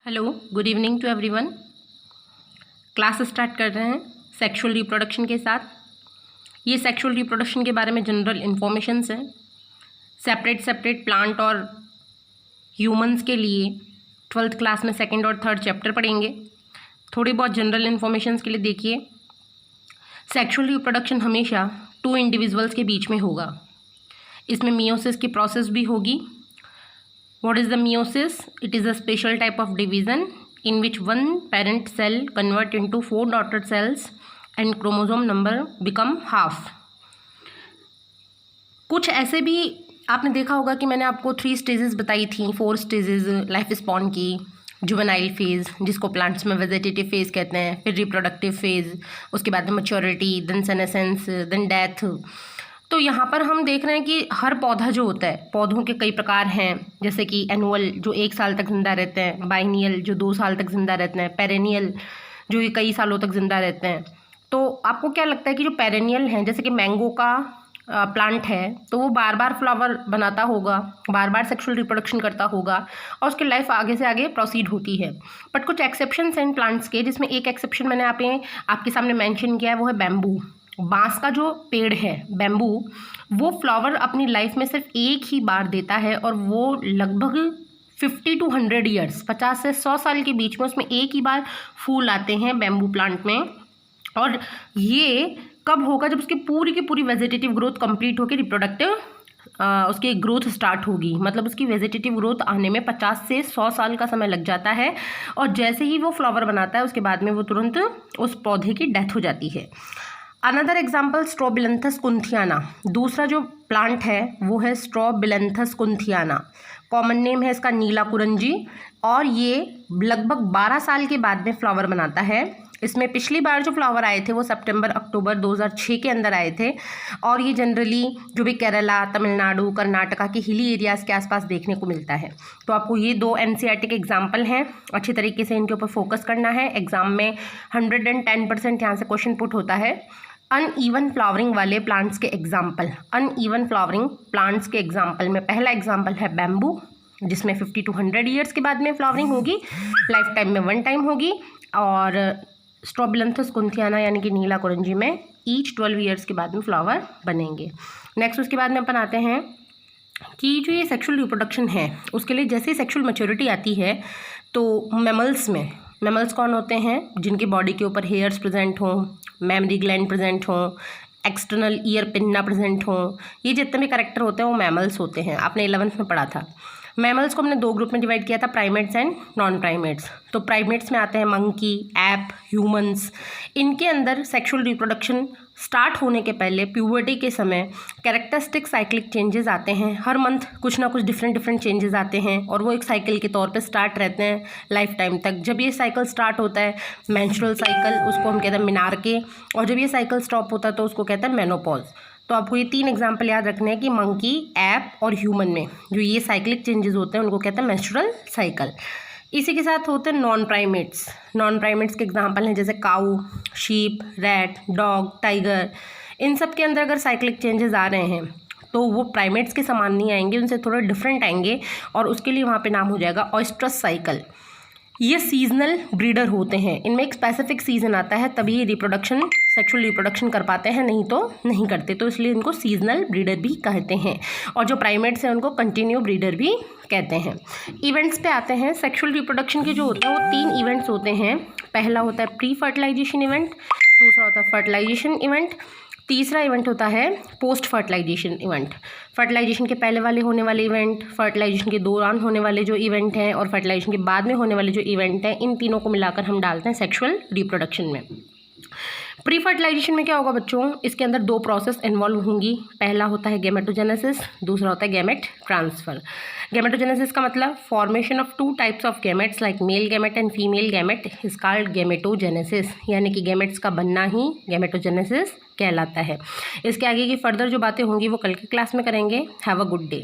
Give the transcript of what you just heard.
Hello, good evening to everyone. Class start कर रहे हैं सेक्सुअल रिप्रोडक्शन के साथ। ये सेक्सुअल रिप्रोडक्शन के बारे में जनरल इन्फॉर्मेशंस हैं। सेपरेट प्लांट और ह्यूमंस के लिए 12th क्लास में 2nd और 3rd चैप्टर पढ़ेंगे। थोड़ी बहुत जनरल इन्फॉर्मेशंस के लिए देखिए, सेक्सुअल रिप्रोडक्शन हमेशा 2 इंडिविजुअल्स के बीच में होगा। इसमें मियोसिस की प्रोसेस भी होगी। What is the meiosis? It is a special type of division in which one parent cell convert into 4 daughter cells and chromosome number become half. कुछ ऐसे भी आपने देखा होगा कि मैंने आपको 3 स्टेजेस बताई थी, 4 स्टेजेस लाइफ स्पॉन की। जुवेनाइल फेज़, जिसको प्लांट्स में वेजिटेटिव फेज़ कहते हैं, फिर रिप्रोडक्टिव फेज़, उसके बाद में maturity, then senescence, then death. तो यहाँ पर हम देख रहे हैं कि हर पौधा जो होता है, पौधों के कई प्रकार हैं, जैसे कि एनुअल जो 1 साल तक ज़िंदा रहते हैं, बाइनियल जो 2 साल तक ज़िंदा रहते हैं, पेरेनियल जो ये कई सालों तक ज़िंदा रहते हैं। तो आपको क्या लगता है कि जो पेरेनियल हैं, जैसे कि मैंगो का प्लांट है, तो वो बार बार फ्लावर बनाता होगा, बार बार सेक्सुअल रिप्रोडक्शन करता होगा और उसकी लाइफ आगे से आगे प्रोसीड होती है। बट कुछ एक्सेप्शंस हैं इन प्लांट्स के, जिसमें एक एक्सेप्शन मैंने आपके सामने मैंशन किया है, वो है बैम्बू। बांस का जो पेड़ है बैम्बू, वो फ्लावर अपनी लाइफ में सिर्फ एक ही बार देता है और वो लगभग 50 to 100 ईयर्स, 50 से 100 साल के बीच में उसमें एक ही बार फूल आते हैं बैम्बू प्लांट में। और ये कब होगा? जब उसकी पूरी की पूरी वेजिटेटिव ग्रोथ कंप्लीट होकर रिप्रोडक्टिव उसकी ग्रोथ स्टार्ट होगी। मतलब उसकी वेजिटेटिव ग्रोथ आने में 50 से 100 साल का समय लग जाता है और जैसे ही वो फ्लावर बनाता है उसके बाद में वो तुरंत उस पौधे की डेथ हो जाती है। Another example Strobilanthes kunthiana. दूसरा जो प्लांट है वो है स्ट्रोबिलंथस कुंथियाना। कॉमन नेम है इसका नीला कुरंजी, और ये लगभग 12 साल के बाद में फ्लावर बनाता है। इसमें पिछली बार जो फ्लावर आए थे वो सितंबर-अक्टूबर 2006 के अंदर आए थे, और ये जनरली जो भी केरला, तमिलनाडु, कर्नाटका के हिली एरियाज़ के आसपास देखने को मिलता है। तो आपको ये 2 एनसीईआरटी के एग्जाम्पल हैं, अच्छी तरीके से इनके ऊपर फोकस करना है। एग्जाम में 110% यहाँ से क्वेश्चन पुट होता है। अनइवन फ्लावरिंग वाले प्लांट्स के एग्जाम्पल, अनइवन फ्लावरिंग प्लांट्स के एग्जाम्पल में पहला एग्जाम्पल है बैम्बू, जिसमें 50 to 100 ईयर्स के बाद में फ्लावरिंग होगी, लाइफ टाइम में 1 टाइम होगी। और स्ट्रोबिलंथस कुंथियाना यानी कि नीला कुरंजी में ईच 12 ईयर्स के बाद में फ्लावर बनेंगे। नेक्स्ट उसके बाद में अपन आते हैं कि जो ये सेक्सुअल रिप्रोडक्शन है उसके लिए जैसे सेक्सुअल मैच्योरिटी आती है, तो मैमल्स कौन होते हैं? जिनके बॉडी के ऊपर हेयर्स प्रेजेंट हों, मैमरी ग्लैंड प्रेजेंट हों, एक्सटर्नल ईयर पिन्ना प्रेजेंट हों, ये जितने भी कैरेक्टर होते हैं वो मैमल्स होते हैं। आपने 11th में पढ़ा था। मैमल्स को हमने 2 ग्रुप में डिवाइड किया था, प्राइमेट्स एंड नॉन प्राइमेट्स। तो प्राइमेट्स में आते हैं मंकी, एप, ह्यूमंस। इनके अंदर सेक्सुअल रिप्रोडक्शन स्टार्ट होने के पहले प्यूबर्टी के समय कैरेक्टरिस्टिक साइक्लिक चेंजेस आते हैं। हर मंथ कुछ ना कुछ डिफरेंट चेंजेस आते हैं और वो एक साइकिल के तौर पे स्टार्ट रहते हैं लाइफ टाइम तक। जब ये साइकिल स्टार्ट होता है मेंस्ट्रुअल साइकिल, उसको हम कहते हैं मिनार्के, और जब ये साइकिल स्टॉप होता है तो उसको कहते हैं मेनोपॉज। तो आपको ये 3 एग्जाम्पल याद रखने हैं कि मंकी, ऐप और ह्यूमन में जो ये साइक्लिक चेंजेस होते हैं उनको कहते हैं मेंस्ट्रुअल साइकिल। इसी के साथ होते हैं नॉन प्राइमेट्स के एग्जाम्पल हैं जैसे काऊ, शीप, रैट, डॉग, टाइगर। इन सब के अंदर अगर साइक्लिक चेंजेस आ रहे हैं तो वो प्राइमेट्स के समान नहीं आएंगे, उनसे थोड़ा डिफरेंट आएंगे, और उसके लिए वहाँ पे नाम हो जाएगा ऑयस्ट्रस साइकिल। ये सीजनल ब्रीडर होते हैं, इनमें एक स्पेसिफिक सीजन आता है तभी ये सेक्सुअल रिप्रोडक्शन कर पाते हैं, नहीं तो नहीं करते। तो इसलिए इनको सीजनल ब्रीडर भी कहते हैं, और जो प्राइमेट्स हैं उनको कंटिन्यू ब्रीडर भी कहते हैं। इवेंट्स पे आते हैं। सेक्सुअल रिप्रोडक्शन के जो होते हैं वो 3 इवेंट्स होते हैं। पहला होता है प्री फर्टिलाइजेशन इवेंट, दूसरा होता है फर्टिलाइजेशन इवेंट, तीसरा इवेंट होता है पोस्ट फर्टिलाइजेशन इवेंट। फर्टिलाइजेशन के पहले वाले होने वाले इवेंट, फर्टिलाइजेशन के दौरान होने वाले जो इवेंट हैं, और फर्टिलाइजेशन के बाद में होने वाले जो इवेंट हैं, इन तीनों को मिलाकर हम डालते हैं सेक्सुअल रिप्रोडक्शन में। प्री फर्टिलाइजेशन में क्या होगा बच्चों? इसके अंदर 2 प्रोसेस इन्वॉल्व होंगी। पहला होता है गैमेटोजेनेसिस, दूसरा होता है गैमेट ट्रांसफ़र। गैमेटोजेनेसिस का मतलब formation of 2 types of gametes like male gamete and female gamete is called gametogenesis, यानी कि गैमेट्स का बनना ही गैमेटोजेनेसिस कहलाता है। इसके आगे की फर्दर जो बातें होंगी वो कल की क्लास में करेंगे। Have a good day.